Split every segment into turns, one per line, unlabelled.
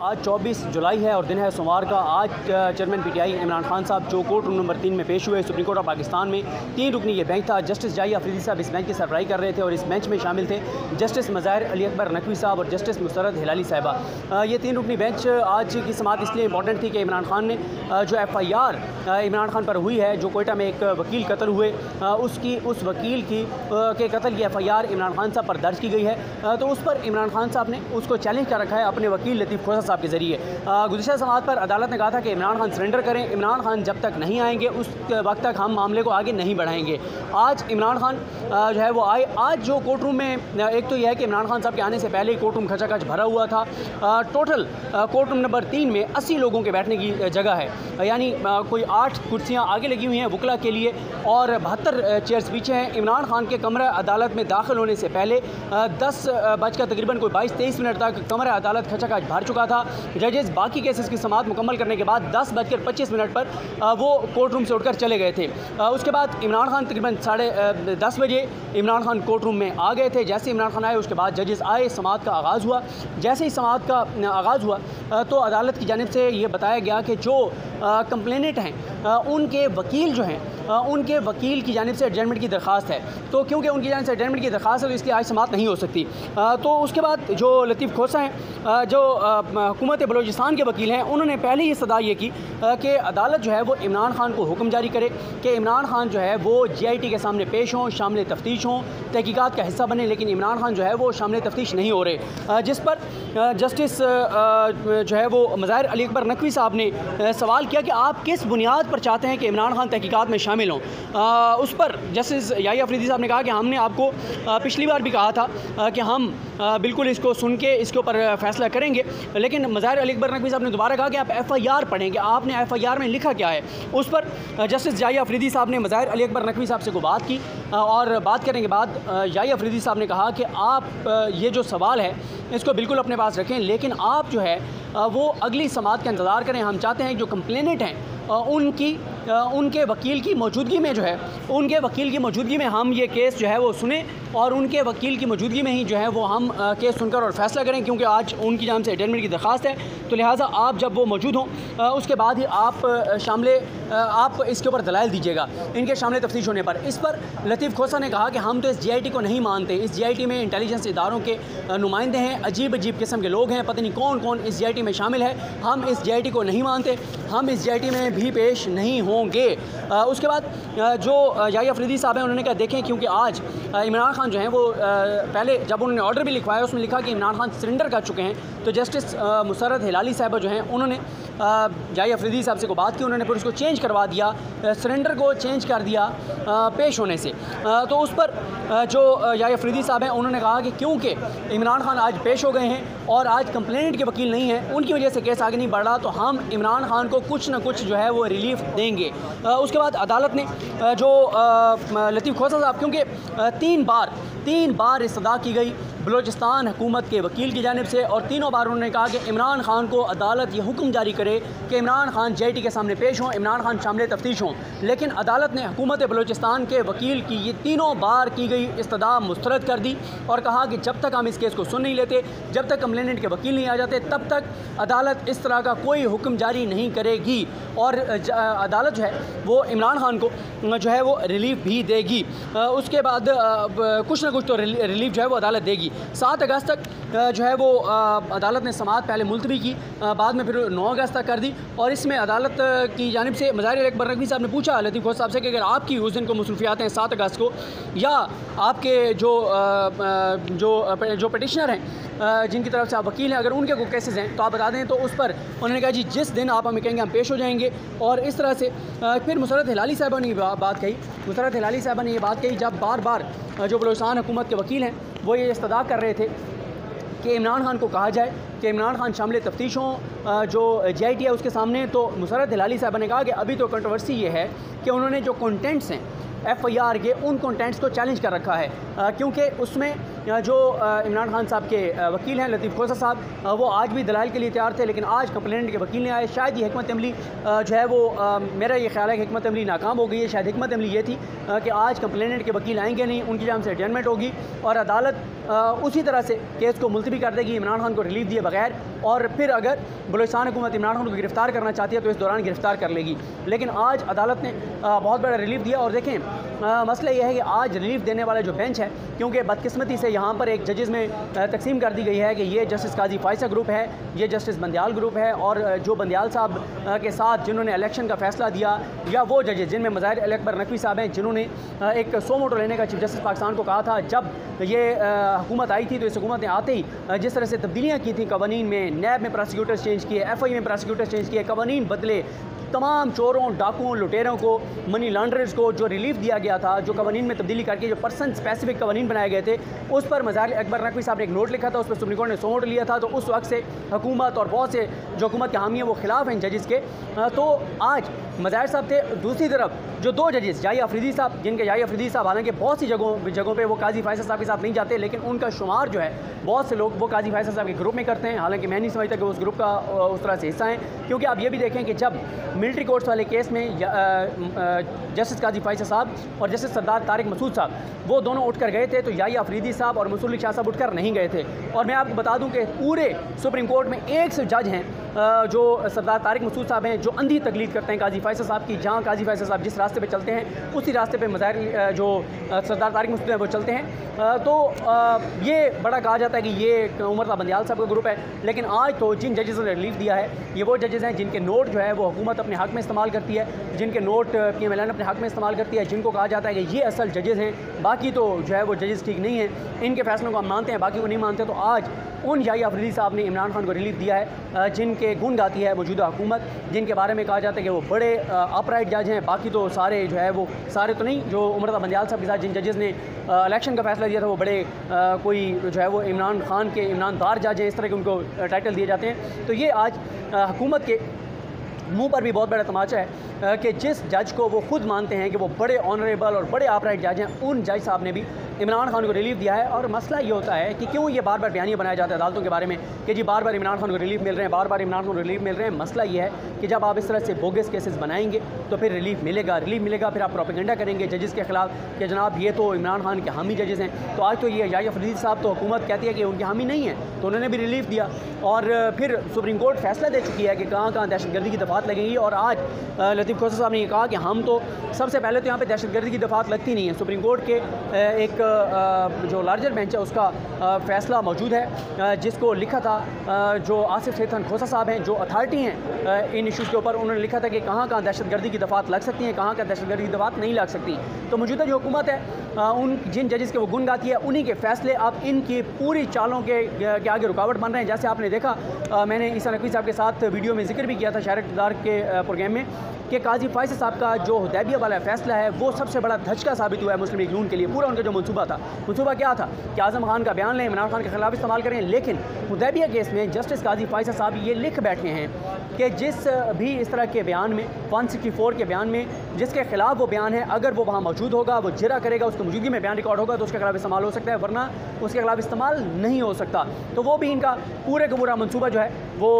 आज 24 जुलाई है और दिन है सोमवार का। आज चेयरमैन पीटीआई इमरान खान साहब जो कोर्ट रूम नंबर 3 में पेश हुए। सुप्रीम कोर्ट ऑफ पाकिस्तान में 3 रुकनी ये बेंच था। जस्टिस जाहिद अफरीदी साहब इस बेंच की सरबराही कर रहे थे और इस बेंच में शामिल थे जस्टिस मज़ाहिर अली अकबर नकवी साहब और जस्टिस मुसरत हिलाली साहिबा। ये 3 रुकनी बेंच आज की समाअत इसलिए इंपॉर्टेंट थी कि इमरान खान ने जो FIR इमरान खान पर हुई है, जो कोयटा में एक वकील कत्ल हुए, उस वकील के कत्ल की FIR इमरान खान साहब पर दर्ज की गई है। तो उस पर इमरान खान साहब ने उसको चैलेंज कर रखा है अपने वकील लतीफ़ खोसा साहब के ज़रिए। गुज़िश्ता समाअत पर अदालत ने कहा था कि इमरान खान सरेंडर करें। इमरान खान जब तक नहीं आएंगे उस वक्त तक हम मामले को आगे नहीं बढ़ाएंगे। आज इमरान खान जो है वो आए। आज जो कोर्ट रूम में एक तो यह है कि इमरान खान साहब के आने से पहले ही कोर्ट रूम खचाखच भरा हुआ था। टोटल कोर्ट रूम नंबर 3 में 80 लोगों के बैठने की जगह है, यानी कोई 8 कुर्सियाँ आगे लगी हुई हैं वकला के लिए और 72 चेयर्स पीछे हैं। इमरान खान के कमरा अदालत में दाखिल होने से पहले 10 बजकर तकरीबन कोई 22-23 मिनट तक कमरा अदालत खचाखच भर चुका था। जजेस बाकी केसेस की समाअत मुकम्मल करने के बाद 10:25 पर वो कोर्ट रूम से उठकर चले गए थे। उसके बाद इमरान खान तकरीबन 10:30 बजे इमरान खान कोर्ट रूम में आ गए थे। जैसे इमरान खान आए उसके बाद जजेस आए, समाअत का आगाज़ हुआ। जैसे ही समाअत का आगाज़ हुआ तो अदालत की जानिब से ये बताया गया कि जो कंप्लेनेंट हैं उनके वकील जो हैं उनके वकील की जानिब से एडजमेंट की दरख्वास्त है। तो क्योंकि उनकी जानिब से एडजमेंट की दरख्वास्त है तो इसलिए आज समाअत नहीं हो सकती। तो उसके बाद जो लतीफ़ खोसा हैं जो हुकूमत बलूचिस्तान के वकील हैं, उन्होंने पहले ही सदा ये की कि अदालत जो है वो इमरान खान को हुक्म जारी करे कि इमरान खान जो है वो GIT के सामने पेश हों, शामिल तफ्तीश हों, तहकीकात का हिस्सा बने। लेकिन इमरान खान जो है वो शामिल तफ्तीश नहीं हो रहे, जिस पर जस्टिस जो है वो मज़ाहिर अली अकबर नकवी साहब ने सवाल किया कि आप किस बुनियाद पर चाहते हैं कि इमरान खान तहकीकात में शामिल हों। उस पर जस्टिस जाहिद अफरीदी साहब ने कहा कि हमने आपको पिछली बार भी कहा था कि हम बिल्कुल इसको सुन के इसके ऊपर फ़ैसला करेंगे। लेकिन मज़ाहिर अली अकबर नकवी साहब ने दोबारा कहा कि आप FIR पढ़ेंगे, आपने FIR में लिखा क्या है। उस पर जस्टिस जाहिद अफरीदी साहब ने मज़ाहिर अली अकबर नकवी साहब से को बात की और बात करने के बाद जाहिद अफरीदी साहब ने कहा कि आप ये जो सवाल है इसको बिल्कुल अपने पास रखें, लेकिन आप जो है वो अगली समाअत का इंतज़ार करें। हम चाहते हैं जो कंप्लेनेंट हैं उनके वकील की मौजूदगी में जो है उनके वकील की मौजूदगी में हम ये केस जो है वो सुने और उनके वकील की मौजूदगी में ही जो है वो हम केस सुनकर और फैसला करें, क्योंकि आज उनकी जानिब से एडजमेंट की दरख्वास्त है। तो लिहाजा आप जब वो मौजूद हों उसके बाद ही आप इसके ऊपर दलाइल दीजिएगा इनके शामिल तफ्तीश होने पर। इस पर लतीफ़ खोसा ने कहा कि हम तो इस GIT को नहीं मानते। इस GIT में इंटेलिजेंस इदारों के नुमाइंदे हैं, अजीब अजीब किस्म के लोग हैं, पता नहीं कौन कौन इस GIT में शामिल है। हम इस GIT को नहीं मानते, हम इस GIT में भी पेश नहीं होंगे। उसके बाद जो जाहिद अफरीदी साहब हैं उन्होंने कहा देखें, क्योंकि आज इमरान खान जो हैं वो पहले जब उन्होंने ऑर्डर भी लिखवाया उसमें लिखा कि इमरान खान सरेंडर कर चुके हैं। तो जस्टिस मुसरत हिलाली साहिबा जो हैं उन्होंने जाहिद अफरीदी साहब से को बात की, उन्होंने फिर उसको चेंज करवा दिया, सरेंडर को चेंज कर दिया पेश होने से। तो उस पर जो जाहिद अफरीदी साहब हैं उन्होंने कहा कि क्योंकि इमरान खान आज पेश हो गए हैं और आज कंप्लेनेंट के वकील नहीं हैं, उनकी वजह से केस आगे नहीं बढ़ रहा, तो हम इमरान खान को कुछ ना कुछ जो है वो रिलीफ देंगे। उसके बाद अदालत ने जो लतीफ़ खोसा साहब, क्योंकि 3 बार इस्तदा की गई बलूचिस्तान हुकूमत के वकील की जानिब से और तीनों बार उन्होंने कहा कि इमरान खान को अदालत ये हुक्म जारी करे कि इमरान खान GIT के सामने पेश हों, इमरान खान शामिल तफ्तीश हों। लेकिन अदालत ने हुकूमत बलूचिस्तान के वकील की ये तीनों बार की गई इस्तदा मुस्तरद कर दी और कहा कि जब तक हम इस केस को सुन नहीं लेते, जब तक कंप्लेनेंट के वकील नहीं आ जाते, तब तक अदालत इस तरह का कोई हुक्म जारी नहीं करेगी और अदालत जो है वो इमरान खान को जो है वो रिलीफ भी देगी। उसके बाद कुछ ना कुछ तो रिलीफ जो है वो अदालत देगी। 7 अगस्त तक जो है वो अदालत ने समाअत पहले मुलतवी की, बाद में फिर 9 अगस्त तक कर दी। और इसमें अदालत की जानिब से मज़ाहिर अली अकबर नकवी साहब ने पूछा लतीफ़ खोसा साहब से कि अगर आपकी उस दिन को मसरूफियात हैं 7 अगस्त को, या आपके जो पटिशनर हैं जिनकी तरफ से आप वकील हैं, अगर उनके कोई केसेस हैं तो आप बता दें। तो उस पर उन्होंने कहा जी जिस दिन आप हमें कहेंगे हम पेश हो जाएंगे। और इस तरह से फिर मुसरत हिलाली साहिबा ने बात कही। मुसरत हिलाली साहिबा ने ये बात कही जब बार बार जो बलूचिस्तान हुकूमत के वकील हैं वो ये इस्तदा कर रहे थे कि इमरान खान को कहा जाए कि इमरान खान शामिल तफ्तीश हों जो GIT है उसके सामने। तो मुसरत हिलाली साहिबा ने कहा कि अभी तो कंट्रोवर्सी ये है कि उन्होंने जो कंटेंट्स हैं FIR के, उन कंटेंट्स को चैलेंज कर रखा है, क्योंकि उसमें जो इमरान खान साहब के वकील हैं लतीफ़ खोसा साहब, वो आज भी दलाइल के लिए तैयार थे, लेकिन आज कंप्लेनेंट के वकील ने आए। शायद ये हिकमत अमली जो है वो मेरा ये ख्याल है कि हिकमत अमली नाकाम हो गई है। शायद हिकमत अमली ये थी कि आज कंप्लेनेंट के वकील आएंगे नहीं, उनकी जाम से एडजमेंट होगी और अदालत उसी तरह से केस को मुलतवी कर देगी इमरान खान को रिलीफ दिए बगैर, और फिर अगर बलूचिस्तान हुकूमत इमरान खान को गिरफ्तार करना चाहती है तो इस दौरान गिरफ्तार कर लेगी। लेकिन आज अदालत ने बहुत बड़ा रिलीफ दिया। और देखें, मसला यह है कि आज रिलीफ देने वाला जो बेंच है, क्योंकि बदकिस्मती से यहाँ पर एक जजेस में तकसीम कर दी गई है कि ये जस्टिस काजी फायसा ग्रुप है, ये जस्टिस बंदियाल ग्रुप है, और जो बंदियाल साहब के साथ जिन्होंने इलेक्शन का फैसला दिया, या वो जजेस जिनमें मज़ाहिर अकबर नकवी साहब हैं जिन्होंने एक सो मोटो लेने का चीफ जस्टिस पाकिस्तान को कहा था। जब ये हुकूमत आई थी तो इस हुकूमत ने आते ही जिस तरह से तब्दीलियाँ की थी कवानीन में, नैब में प्रोसिक्यूटर्स चेंज किए, FI में प्रोसिक्यूटर्स चेंज किए, कवानीन बदले, तमाम चोरों, डाकुओं, लुटेरों को, मनी लॉन्ड्रर्स को जो रिलीफ दिया गया था, जो कवानीन में तब्दीली करके जो पर्सन स्पेसिफिक कवानीन बनाए गए थे, उस पर मज़ाहिर अकबर नकवी साहब ने एक नोट लिखा था, उस पर सुप्रीम कोर्ट ने सो मोटो लिया था। तो उस वक्त से हुकूमत और बहुत से जो हुकूमत के हामी हैं वो खिलाफ हैं जजेस के। तो आज मज़ाहिर साहब थे, दूसरी तरफ जो दो जजेस याही अफरीदी साहब, जिनके याही अफरीदी साहब हालांकि बहुत सी जगहों पे वो काजी फायसा साहब के साथ नहीं जाते, लेकिन उनका शुमार जो है बहुत से लोग वो काजी फायसा साहब के ग्रुप में करते हैं। हालांकि मैं नहीं समझता कि उस ग्रुप का उस तरह से हिस्सा हैं, क्योंकि आप ये भी देखें कि जब मिलिट्री कोर्ट्स वाले केस में जस्टिस काजी फायसा साहब और जस्टिस सरदार तारिक मसूद साहब वो दोनों उठकर गए थे, तो याही अफरीदी साहब और मसूल शाह साहब उठकर नहीं गए थे। और मैं आपको बता दूं कि पूरे सुप्रीम कोर्ट में एक से जज हैं जो सरदार तारिक मसूद साहब हैं, जो अंधी तकलीद करते हैं काजी फायसा साहब की। जहाँ काजी फायसा साहब जिस रास्ते पे चलते हैं उसी रास्ते पे मज़ाहिर जो सरदार तारिक मसूद हैं वो चलते हैं। तो ये बड़ा कहा जाता है कि ये उमर बंदियाल साहब का ग्रुप है, लेकिन आज तो जिन जजेस ने रिलीफ दिया है ये वो जजेस हैं जिनके नोट जो है वो हुकूमत अपने हक़ में इस्तेमाल करती है, जिनके नोट PMLN अपने हक़ में इस्तेमाल करती है, जिनको कहा जाता है कि ये असल जजेस हैं। बाकी तो जो है वो जजेस ठीक नहीं हैं, इनके फैसलों को हम मानते हैं, बाकी को नहीं मानते। तो आज उन याही अफरीदी साहब ने इमरान खान को रिलीफ दिया है, जिनके गुण गाती है मौजूदा हुकूमत, जिनके बारे में कहा जाता है कि वो बड़े अपराइट जज हैं। बाकी तो सारे जो है वो सारे तो नहीं, जो उमर बंदियाल साहब के साथ जिन जजेस ने इलेक्शन का फैसला दिया था वो बड़े कोई जो है वो इमरान खान के ईमानदार जज हैं, इस तरह के उनको टाइटल दिए जाते हैं। तो ये आज हुकूमत के मुंह पर भी बहुत बड़ा तमाचा है कि जिस जज को वो खुद मानते हैं कि वो बड़े ऑनरेबल और बड़े अपराइट जज हैं, उन जज साहब ने भी इमरान खान को रिलीफ दिया है। और मसला ये होता है कि क्यों ये बार बार बयानियाँ बनाया जाता है अदालतों के बारे में कि जी बार बार इमरान खान को रिलीफ मिल रहे हैं, बार बार इमरान खान को रिलीफ मिल रहे हैं। मसला ये है कि जब आप इस तरह से बोगस केसेस बनाएंगे तो फिर रिलीफ मिलेगा, फिर आप प्रोपेगेंडा करेंगे जजेस के खिलाफ कि जनाब ये तो इमरान खान के हामी जजेस हैं। तो आज तो ये याही अफरीदी साहब तो हुकूमत कहती है कि उनके हामी नहीं हैं, तो उन्होंने भी रिलीफ दिया। और फिर सुप्रीम कोर्ट फैसला दे चुकी है कि कहाँ कहाँ दहशतगर्दी की दफ़ात लगेंगी। और आज लतीफ़ खोसा साहब ने ये कहा कि हम तो सबसे पहले तो यहाँ पे दहशतगर्दी की दफ़ात लगती नहीं है। सुप्रीम कोर्ट के एक जो लार्जर बेंच है उसका फ़ैसला मौजूद है, जिसको लिखा था जो आसिफ सैयद खोसा साहब हैं, जो अथॉरिटी हैं इन इशूज़ के ऊपर। उन्होंने लिखा था कि कहाँ कहाँ दहशतगर्दी की दफ़ात लग सकती हैं, कहाँ कहाँ दहशतगर्दी की दफ़ात नहीं लग सकती। तो मौजूदा जो हुकूमत है उन जिन जजेस के वो गुण गाती है, उन्हीं के फ़ैसले अब इनकी पूरी चालों के आगे रुकावट बन रहे हैं। जैसे आपने देखा, मैंने ईसा नकवी साहब के साथ वीडियो में जिक्र भी किया था शहर इक़्तिदार के प्रोग्राम में कि काजी फायसा साहब का जो हुदैबिया वाला फ़ैसला है वो सबसे बड़ा धचका साबित हुआ है मुस्लिम लीग नून के लिए। पूरा उनका जो मंसूबा था, मंसूबा क्या था कि आज़म खान का बयान लें, इमरान खान के खिलाफ इस्तेमाल करें। लेकिन हुदैबिया केस में जस्टिस काजी फायसा साहब ये लिख बैठे हैं कि जिस भी इस तरह के बयान में 164 के बयान में जिसके खिलाफ वो बयान है, अगर वो वहाँ मौजूद होगा, वो जिरा करेगा, उसकी मौजूदगी में बयान रिकॉर्ड होगा तो उसके खिलाफ इस्तेमाल हो सकता है, वरना उसके खिलाफ इस्तेमाल नहीं हो सकता। तो वो भी इनका पूरे का पूरा मंसूबा जो है वो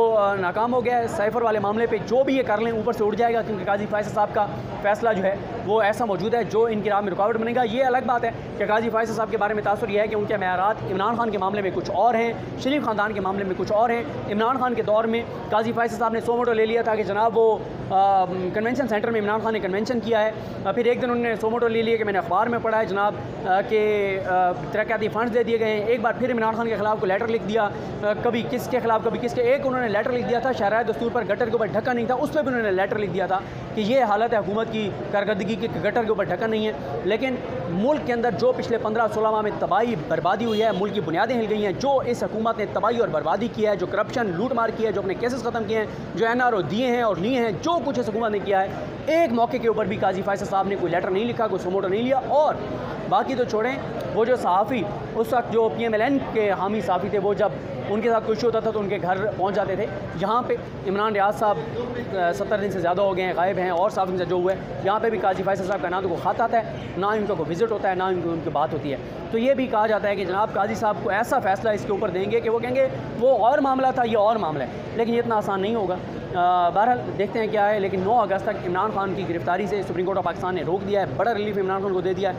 नाकाम हो गया है। साइफर वाले मामले पे जो भी ये कर लें ऊपर से उड़ जाएगा, क्योंकि काजी फायसा साहब का फैसला जो है वो ऐसा मौजूद है जो इनकी राह में रुकावट बनेगा। ये अलग बात है कि काजी फायसा साहब के बारे में तासुर यह है कि उनके मेयारात इमरान खान के मामले में कुछ और हैं, शरीफ ख़ानदान के मामले में कुछ और हैं। इमरान खान के दौर में काजी फायसा साहब ने सो मोटो ले लिया था कि जनाब वो कन्वेंशन सेंटर में इमरान खान ने कन्वेंशन किया है। फिर एक दिन उन्होंने सो मोटो ले लिया कि मैंने अखबार में पढ़ा है जनाब कि तरक्याती फ़ंड्स दे दिए गए हैं। एक बार फिर इमरान खान के खिलाफ को लेटर लिख दिया, कभी किसके खिलाफ कभी किसके। एक उन्होंने लेटर लिख दिया था शहराए दस्तूर पर गटर के ऊपर ढक्कन नहीं था, उस पर भी उन्होंने लेटर लिख दिया था कि ये हालत है हुकूमत की कारकर्दगी की, गटर के ऊपर ढक्कन नहीं है। लेकिन मुल्क के अंदर जो पिछले 15-16 माह में तबाही बर्बादी हुई है, मुल्क की बुनियादें हिल गई हैं, जो इस हुकूमत ने तबाही और बर्बादी की है, जो करप्शन लूट मार की है, जो अपने केसेस ख़त्म किए हैं, जो NRO दिए हैं और लिए हैं, जो कुछ इस हुकूमत ने किया है, एक मौके के ऊपर भी काजी फायसा साहब ने कोई लेटर नहीं लिखा, कोई सो मोटो नहीं लिया। और बाकी तो छोड़ें, वो जो सहाफ़ी उस वक्त जो PMLN के हामी सहाफ़ी थे, वो जब उनके साथ कुछ होता था तो उनके घर पहुंच जाते थे। यहाँ पे इमरान रियाज साहब 70 दिन से ज़्यादा हो गए हैं, गायब हैं, और सहाफ़ी से जो हुआ है, यहाँ पे भी काजी फैसल साहब का ना तो को ख़त आता है, ना उनका कोई विज़िट होता है, ना उनकी बात होती है। तो ये भी कहा जाता है कि जनाब काजी साहब को ऐसा फ़ैसला इसके ऊपर देंगे कि वो कहेंगे वो और मामला था, ये और मामला है, लेकिन ये इतना आसान नहीं होगा। बहरहाल देखते हैं क्या है, लेकिन 9 अगस्त तक इमरान खान की गिरफ्तारी से सुप्रीम कोर्ट ऑफ पाकिस्तान ने रोक दिया है, बड़ा रिलीफ इमरान खान को दे दिया है।